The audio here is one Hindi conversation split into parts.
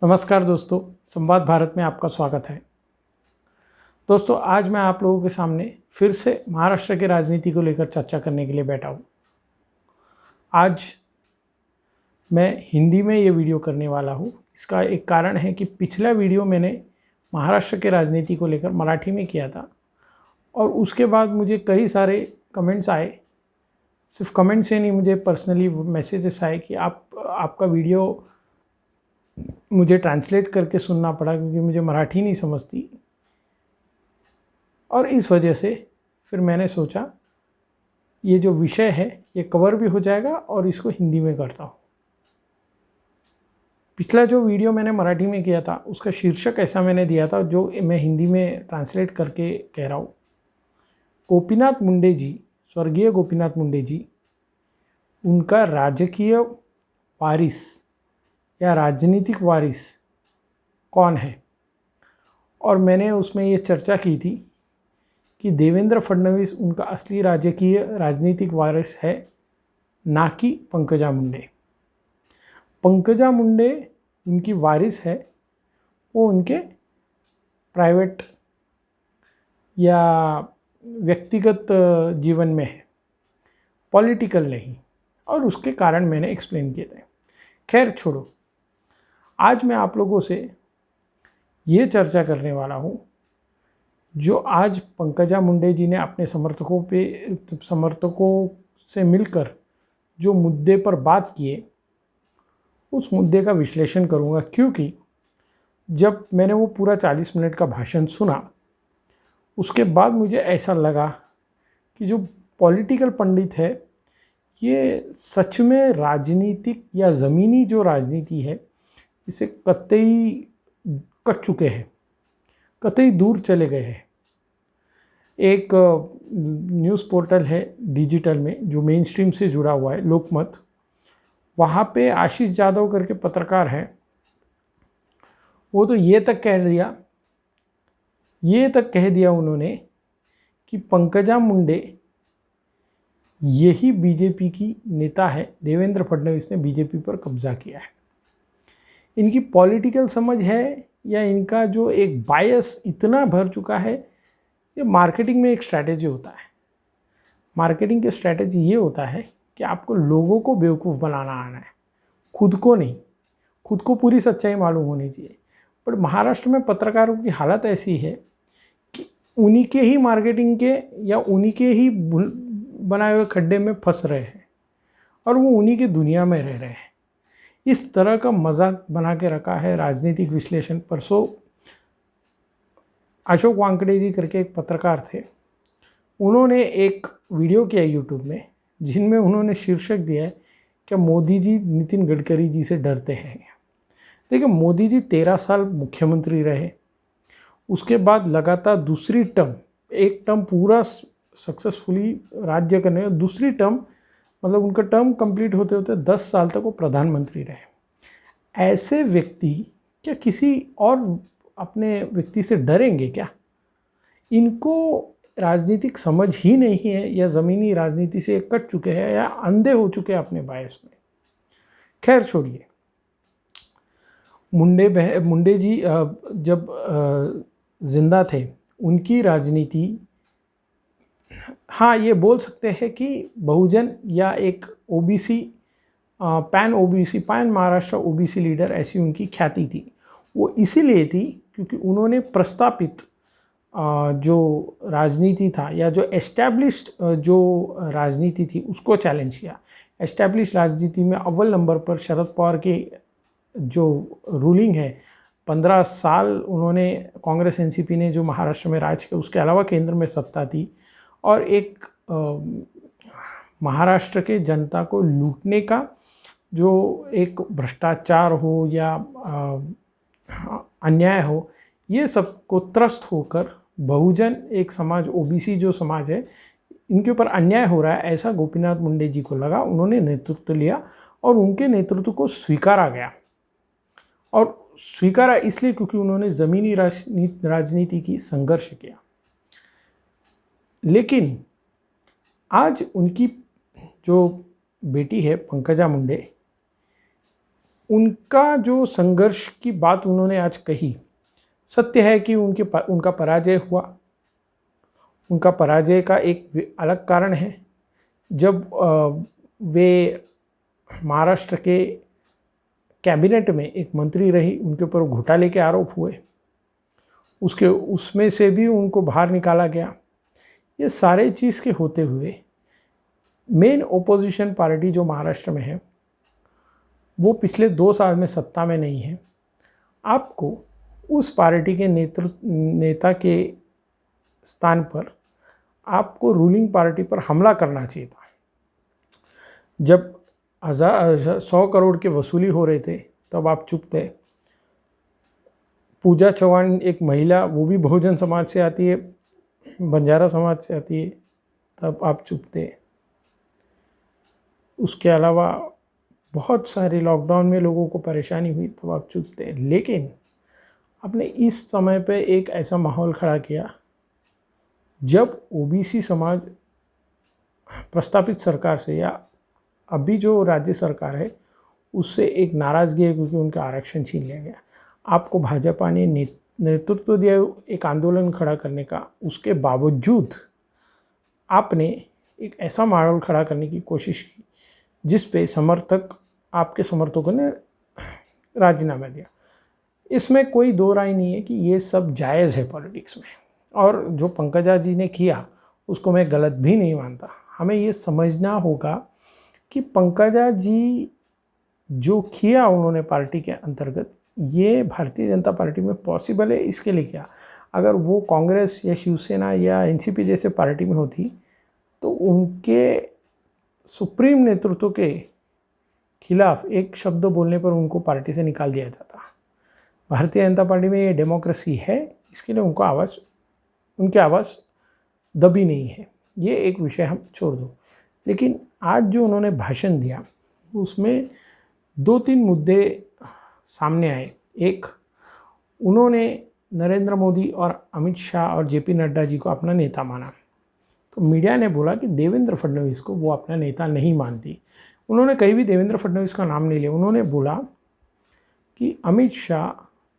नमस्कार दोस्तों, संवाद भारत में आपका स्वागत है। दोस्तों, आज मैं आप लोगों के सामने फिर से महाराष्ट्र की राजनीति को लेकर चर्चा करने के लिए बैठा हूँ। आज मैं हिंदी में ये वीडियो करने वाला हूँ। इसका एक कारण है कि पिछला वीडियो मैंने महाराष्ट्र के राजनीति को लेकर मराठी में किया था और उसके बाद मुझे कई सारे कमेंट्स आए। सिर्फ कमेंट से नहीं, मुझे पर्सनली मैसेजेस आए कि आपका वीडियो मुझे ट्रांसलेट करके सुनना पड़ा क्योंकि मुझे मराठी नहीं समझती। और इस वजह से फिर मैंने सोचा ये जो विषय है ये कवर भी हो जाएगा और इसको हिंदी में करता हूँ। पिछला जो वीडियो मैंने मराठी में किया था उसका शीर्षक ऐसा मैंने दिया था, जो मैं हिंदी में ट्रांसलेट करके कह रहा हूँ। गोपीनाथ मुंडे जी, स्वर्गीय गोपीनाथ मुंडे जी, उनका राजकीय वारिस या राजनीतिक वारिस कौन है। और मैंने उसमें ये चर्चा की थी कि देवेंद्र फडणवीस उनका असली राजनीतिक वारिस है, ना कि पंकजा मुंडे। पंकजा मुंडे उनकी वारिस है, वो उनके प्राइवेट या व्यक्तिगत जीवन में है, पॉलिटिकल नहीं। और उसके कारण मैंने एक्सप्लेन किए थे। खैर छोड़ो, आज मैं आप लोगों से ये चर्चा करने वाला हूँ जो आज पंकजा मुंडे जी ने अपने समर्थकों से मिलकर जो मुद्दे पर बात किए, उस मुद्दे का विश्लेषण करूँगा। क्योंकि जब मैंने वो पूरा 40 मिनट का भाषण सुना, उसके बाद मुझे ऐसा लगा कि जो पॉलिटिकल पंडित है ये सच में राजनीतिक या ज़मीनी जो राजनीति है इसे कतई कट चुके हैं, कतई दूर चले गए हैं। एक न्यूज़ पोर्टल है डिजिटल में जो मेन स्ट्रीम से जुड़ा हुआ है, लोकमत, वहाँ पे आशीष यादव करके पत्रकार हैं, वो तो ये तक कह दिया उन्होंने कि पंकजा मुंडे यही बीजेपी की नेता है, देवेंद्र फडणवीस ने बीजेपी पर कब्जा किया है। इनकी पॉलिटिकल समझ है या इनका जो एक बायस इतना भर चुका है, ये मार्केटिंग में एक स्ट्रैटेजी होता है। मार्केटिंग की स्ट्रैटेजी ये होता है कि आपको लोगों को बेवकूफ़ बनाना आना है, खुद को नहीं। खुद को पूरी सच्चाई मालूम होनी चाहिए। पर महाराष्ट्र में पत्रकारों की हालत ऐसी है कि उन्हीं के ही मार्केटिंग के या उन्हीं के ही बनाए हुए खड्डे में फंस रहे हैं और वो उन्हीं की दुनिया में रह रहे हैं। इस तरह का मजाक बना के रखा है राजनीतिक विश्लेषण। परसों अशोक वानखेड़े जी करके एक पत्रकार थे, उन्होंने एक वीडियो किया यूट्यूब में जिनमें उन्होंने शीर्षक दिया है कि मोदी जी नितिन गडकरी जी से डरते हैं। देखिए, मोदी जी 13 साल मुख्यमंत्री रहे, उसके बाद लगातार दूसरी टर्म, एक टर्म पूरा सक्सेसफुली राज्य करने का, दूसरी टर्म मतलब उनका टर्म कंप्लीट होते होते 10 साल तक वो प्रधानमंत्री रहे। ऐसे व्यक्ति क्या किसी और अपने व्यक्ति से डरेंगे क्या? इनको राजनीतिक समझ ही नहीं है या ज़मीनी राजनीति से कट चुके हैं या अंधे हो चुके हैं अपने बायस में। खैर छोड़िए, मुंडे जी जब जिंदा थे, उनकी राजनीति, हाँ ये बोल सकते हैं कि बहुजन या एक OBC, pan Maharashtra OBC leader, ऐसी उनकी ख्याति थी। वो इसीलिए थी क्योंकि उन्होंने प्रस्तापित जो राजनीति था या जो एस्टैब्लिश्ड जो राजनीति थी उसको चैलेंज किया। एस्टैब्लिश राजनीति में अव्वल नंबर पर शरद पवार की जो रूलिंग है, 15 साल उन्होंने, कांग्रेस एनसीपी ने जो महाराष्ट्र में राज किया, उसके अलावा केंद्र में सत्ता थी और एक महाराष्ट्र के जनता को लूटने का जो एक भ्रष्टाचार हो या अन्याय हो, ये सबको त्रस्त होकर बहुजन एक समाज, ओबीसी जो समाज है, इनके ऊपर अन्याय हो रहा है, ऐसा गोपीनाथ मुंडे जी को लगा। उन्होंने नेतृत्व लिया और उनके नेतृत्व को स्वीकारा गया। और स्वीकारा इसलिए क्योंकि उन्होंने ज़मीनी राजनीति की संघर्ष किया। लेकिन आज उनकी जो बेटी है पंकजा मुंडे, उनका जो संघर्ष की बात उन्होंने आज कही, सत्य है कि उनका पराजय हुआ। उनका पराजय का एक अलग कारण है। जब वे महाराष्ट्र के कैबिनेट में एक मंत्री रही, उनके ऊपर घोटाले के आरोप हुए, उसमें से भी उनको बाहर निकाला गया। ये सारे चीज़ के होते हुए मेन ओपोजिशन पार्टी जो महाराष्ट्र में है वो पिछले 2 साल में सत्ता में नहीं है। आपको उस पार्टी के नेता के स्थान पर आपको रूलिंग पार्टी पर हमला करना चाहिए था। जब 100 करोड़ के वसूली हो रहे थे तब आप चुप थे। पूजा चौहान एक महिला, वो भी बहुजन समाज से आती है, बंजारा समाज से आती है, तब आप चुप थे। उसके अलावा बहुत सारे लॉकडाउन में लोगों को परेशानी हुई तब आप चुप थे। लेकिन आपने इस समय पे एक ऐसा माहौल खड़ा किया जब ओबीसी समाज प्रस्तापित सरकार से या अभी जो राज्य सरकार है उससे एक नाराज़गी है क्योंकि उनका आरक्षण छीन लिया गया। आपको भाजपा ने नेतृत्व दिया एक आंदोलन खड़ा करने का, उसके बावजूद आपने एक ऐसा माहौल खड़ा करने की कोशिश की जिस पे आपके समर्थकों ने राजीनामा दिया। इसमें कोई दो राय नहीं है कि ये सब जायज़ है पॉलिटिक्स में, और जो पंकजा जी ने किया उसको मैं गलत भी नहीं मानता। हमें ये समझना होगा कि पंकजा जी जो किया उन्होंने पार्टी के अंतर्गत, ये भारतीय जनता पार्टी में पॉसिबल है इसके लिए किया। अगर वो कांग्रेस या शिवसेना या एनसीपी जैसे पार्टी में होती तो उनके सुप्रीम नेतृत्व के खिलाफ एक शब्द बोलने पर उनको पार्टी से निकाल दिया जाता। भारतीय जनता पार्टी में ये डेमोक्रेसी है, इसके लिए उनकी आवाज़ दबी नहीं है। ये एक विषय हम छोड़ दो। लेकिन आज जो उन्होंने भाषण दिया उसमें 2-3 मुद्दे सामने आए। एक, उन्होंने नरेंद्र मोदी और अमित शाह और जेपी नड्डा जी को अपना नेता माना। तो मीडिया ने बोला कि देवेंद्र फडणवीस को वो अपना नेता नहीं मानती। उन्होंने कहीं भी देवेंद्र फडणवीस का नाम नहीं लिया। उन्होंने बोला कि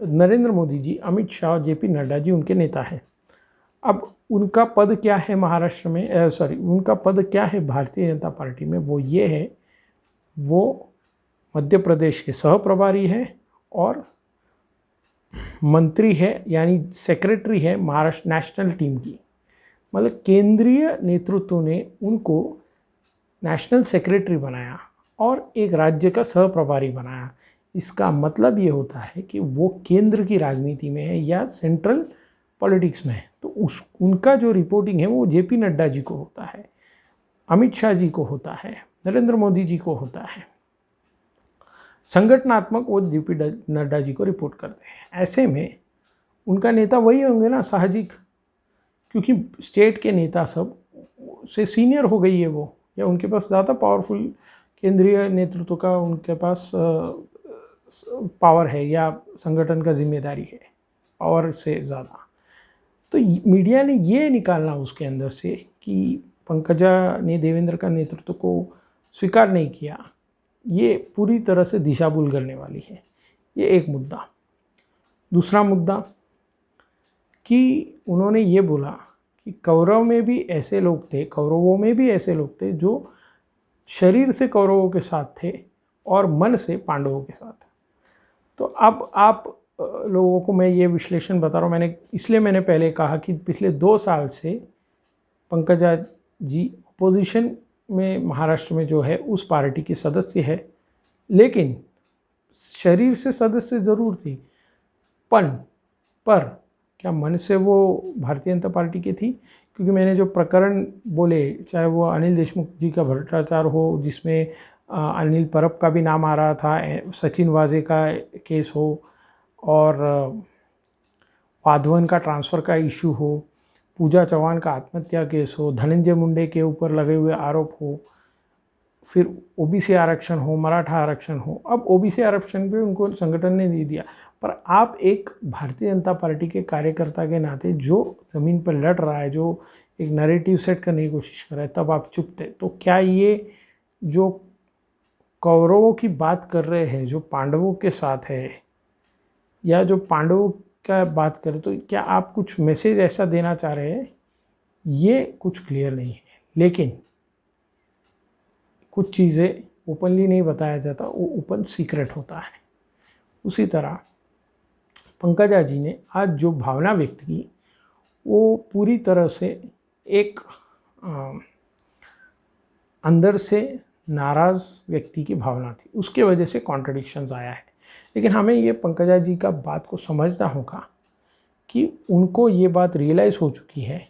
नरेंद्र मोदी जी, अमित शाह और जेपी नड्डा जी उनके नेता हैं। अब उनका पद क्या है महाराष्ट्र में, उनका पद क्या है भारतीय जनता पार्टी में, वो ये है, वो मध्य प्रदेश के सह प्रभारी है और मंत्री है, यानी सेक्रेटरी है महाराष्ट्र नेशनल टीम की। मतलब केंद्रीय नेतृत्व ने उनको नेशनल सेक्रेटरी बनाया और एक राज्य का सह प्रभारी बनाया। इसका मतलब ये होता है कि वो केंद्र की राजनीति में है या सेंट्रल पॉलिटिक्स में है। तो उनका जो रिपोर्टिंग है वो जेपी नड्डा जी को होता है, अमित शाह जी को होता है, नरेंद्र मोदी जी को होता है। संगठनात्मक वो जेपी नड्डा जी को रिपोर्ट करते हैं। ऐसे में उनका नेता वही होंगे ना, साहजिक, क्योंकि स्टेट के नेता सब से सीनियर हो गई है वो, या उनके पास ज़्यादा पावरफुल केंद्रीय नेतृत्व का उनके पास पावर है या संगठन का जिम्मेदारी है पावर से ज़्यादा। तो मीडिया ने ये निकालना उसके अंदर से कि पंकजा ने देवेंद्र का नेतृत्व को स्वीकार नहीं किया, ये पूरी तरह से दिशा भूल करने वाली है। ये एक मुद्दा। दूसरा मुद्दा कि उन्होंने ये बोला कि कौरवों में भी ऐसे लोग थे जो शरीर से कौरवों के साथ थे और मन से पांडवों के साथ। तो अब आप लोगों को मैं ये विश्लेषण बता रहा हूँ। इसलिए मैंने पहले कहा कि पिछले 2 साल से पंकजा जी अपोजिशन में महाराष्ट्र में जो है उस पार्टी की सदस्य है, लेकिन शरीर से सदस्य ज़रूर थी, पर क्या मन से वो भारतीय जनता पार्टी की थी? क्योंकि मैंने जो प्रकरण बोले, चाहे वो अनिल देशमुख जी का भ्रष्टाचार हो जिसमें अनिल परब का भी नाम आ रहा था, सचिन वाजे का केस हो, और वाधवन का ट्रांसफ़र का इशू हो, पूजा चौहान का आत्महत्या केस हो, धनंजय मुंडे के ऊपर लगे हुए आरोप हो, फिर ओबीसी आरक्षण हो, मराठा आरक्षण हो। अब ओबीसी आरक्षण भी उनको संगठन ने दे दिया, पर आप एक भारतीय जनता पार्टी के कार्यकर्ता के नाते जो ज़मीन पर लड़ रहा है, जो एक नैरेटिव सेट करने की कोशिश कर रहा है, तब आप चुप थे। तो क्या ये जो कौरवों की बात कर रहे हैं जो पांडवों के साथ है, या जो पांडवों का बात करें, तो क्या आप कुछ मैसेज ऐसा देना चाह रहे हैं? ये कुछ क्लियर नहीं है। लेकिन कुछ चीज़ें ओपनली नहीं बताया जाता, वो ओपन सीक्रेट होता है। उसी तरह पंकजा जी ने आज जो भावना व्यक्त की वो पूरी तरह से एक अंदर से नाराज़ व्यक्ति की भावना थी, उसके वजह से कॉन्ट्रडिक्शंस आया है। लेकिन हमें ये पंकजा जी का बात को समझना होगा कि उनको ये बात रियलाइज़ हो चुकी है,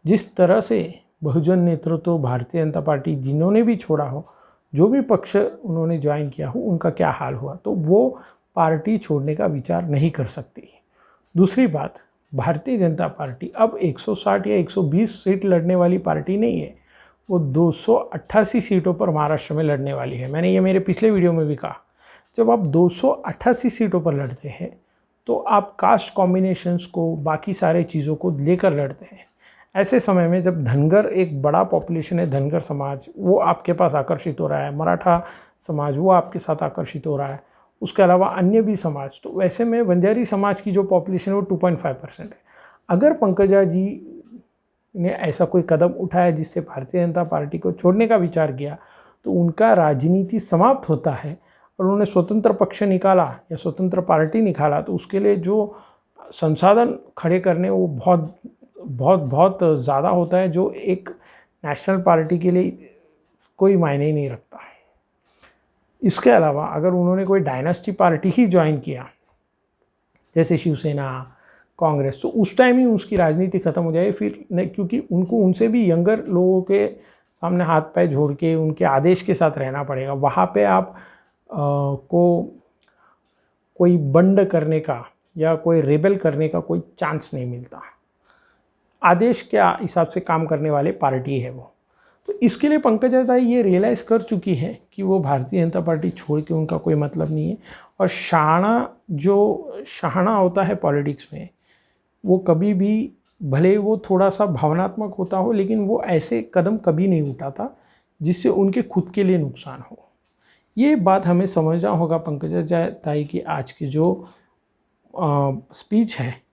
जिस तरह से बहुजन नेतृत्व भारतीय जनता पार्टी जिन्होंने भी छोड़ा हो, जो भी पक्ष उन्होंने ज्वाइन किया हो, उनका क्या हाल हुआ, तो वो पार्टी छोड़ने का विचार नहीं कर सकती। दूसरी बात, भारतीय जनता पार्टी अब 160 या 120 सीट लड़ने वाली पार्टी नहीं है, वो 288 सीटों पर महाराष्ट्र में लड़ने वाली है। मैंने ये मेरे पिछले वीडियो में भी कहा, जब आप 288 सीटों पर लड़ते हैं तो आप कास्ट कॉम्बिनेशंस को, बाकी सारे चीज़ों को लेकर लड़ते हैं। ऐसे समय में जब धनगर एक बड़ा पॉपुलेशन है, धनगर समाज वो आपके पास आकर्षित हो रहा है, मराठा समाज वो आपके साथ आकर्षित हो रहा है, उसके अलावा अन्य भी समाज, तो वैसे में बंजारी समाज की जो पॉपुलेशन है वो 2.5% है। अगर पंकजा जी ने ऐसा कोई कदम उठाया जिससे भारतीय जनता पार्टी को छोड़ने का विचार किया, तो उनका राजनीति समाप्त होता है। और उन्होंने स्वतंत्र पक्ष निकाला या स्वतंत्र पार्टी निकाला, तो उसके लिए जो संसाधन खड़े करने वो बहुत बहुत बहुत ज़्यादा होता है, जो एक नेशनल पार्टी के लिए कोई मायने ही नहीं रखता। इसके अलावा अगर उन्होंने कोई डायनेस्टी पार्टी ही ज्वाइन किया, जैसे शिवसेना, कांग्रेस, तो उस टाइम ही उसकी राजनीति ख़त्म हो जाए फिर नहीं, क्योंकि उनको उनसे भी यंगर लोगों के सामने हाथ पैर जोड़ के उनके आदेश के साथ रहना पड़ेगा। वहाँ पे आप को कोई बंड करने का या कोई रेबल करने का कोई चांस नहीं मिलता। आदेश के हिसाब से काम करने वाले पार्टी है वो। तो इसके लिए पंकजा जी ये रियलाइज़ कर चुकी है कि वो भारतीय जनता पार्टी छोड़ के उनका कोई मतलब नहीं है। और शाहना होता है पॉलिटिक्स में, वो कभी भी, भले वो थोड़ा सा भावनात्मक होता हो, लेकिन वो ऐसे कदम कभी नहीं उठाता जिससे उनके खुद के लिए नुकसान हो। ये बात हमें समझना होगा पंकजा ताई की आज की जो स्पीच है,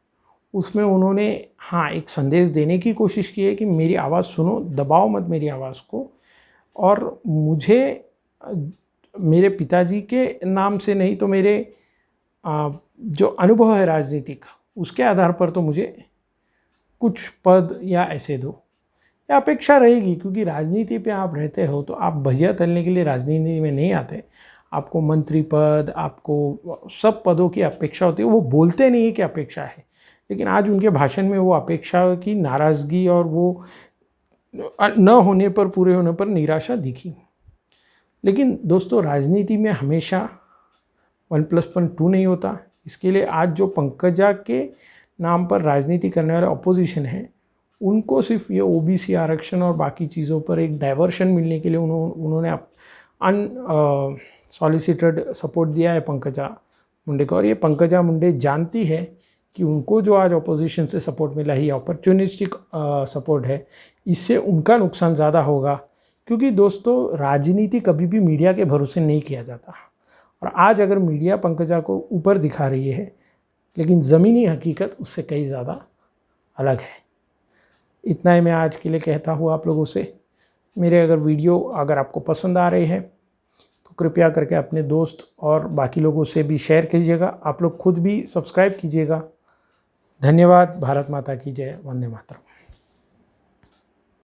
उसमें उन्होंने हाँ एक संदेश देने की कोशिश की है कि मेरी आवाज़ सुनो, दबाओ मत मेरी आवाज़ को, और मुझे मेरे पिताजी के नाम से नहीं तो मेरे जो अनुभव है राजनीतिक, उसके आधार पर तो मुझे कुछ पद या ऐसे दो, या अपेक्षा रहेगी। क्योंकि राजनीति पे आप रहते हो तो आप भजिया तलने के लिए राजनीति में नहीं आते। आपको मंत्री पद, आपको सब पदों की अपेक्षा होती है। वो बोलते नहीं है कि अपेक्षा है, लेकिन आज उनके भाषण में वो अपेक्षा की नाराज़गी और वो न होने पर, पूरे होने पर निराशा दिखी। लेकिन दोस्तों, राजनीति में हमेशा 1+1 नहीं होता। इसके लिए आज जो पंकजा के नाम पर राजनीति करने वाले अपोजिशन है, उनको सिर्फ ये ओबीसी आरक्षण और बाकी चीज़ों पर एक डाइवर्शन मिलने के लिए उन्होंने अनसॉलिसिटेड सपोर्ट दिया है पंकजा मुंडे को। और ये पंकजा मुंडे जानती है कि उनको जो आज अपोजिशन से सपोर्ट मिला है, अपॉर्चुनिस्टिक सपोर्ट है, इससे उनका नुकसान ज़्यादा होगा। क्योंकि दोस्तों, राजनीति कभी भी मीडिया के भरोसे नहीं किया जाता। और आज अगर मीडिया पंकजा को ऊपर दिखा रही है, लेकिन ज़मीनी हकीकत उससे कई ज़्यादा अलग है। इतना ही मैं आज के लिए कहता हूँ आप लोगों से। मेरे अगर वीडियो अगर आपको पसंद आ रहे हैं तो कृपया करके अपने दोस्त और बाकी लोगों से भी शेयर कीजिएगा। आप लोग खुद भी सब्सक्राइब कीजिएगा। धन्यवाद। भारत माता की जय। वंदे मातरम।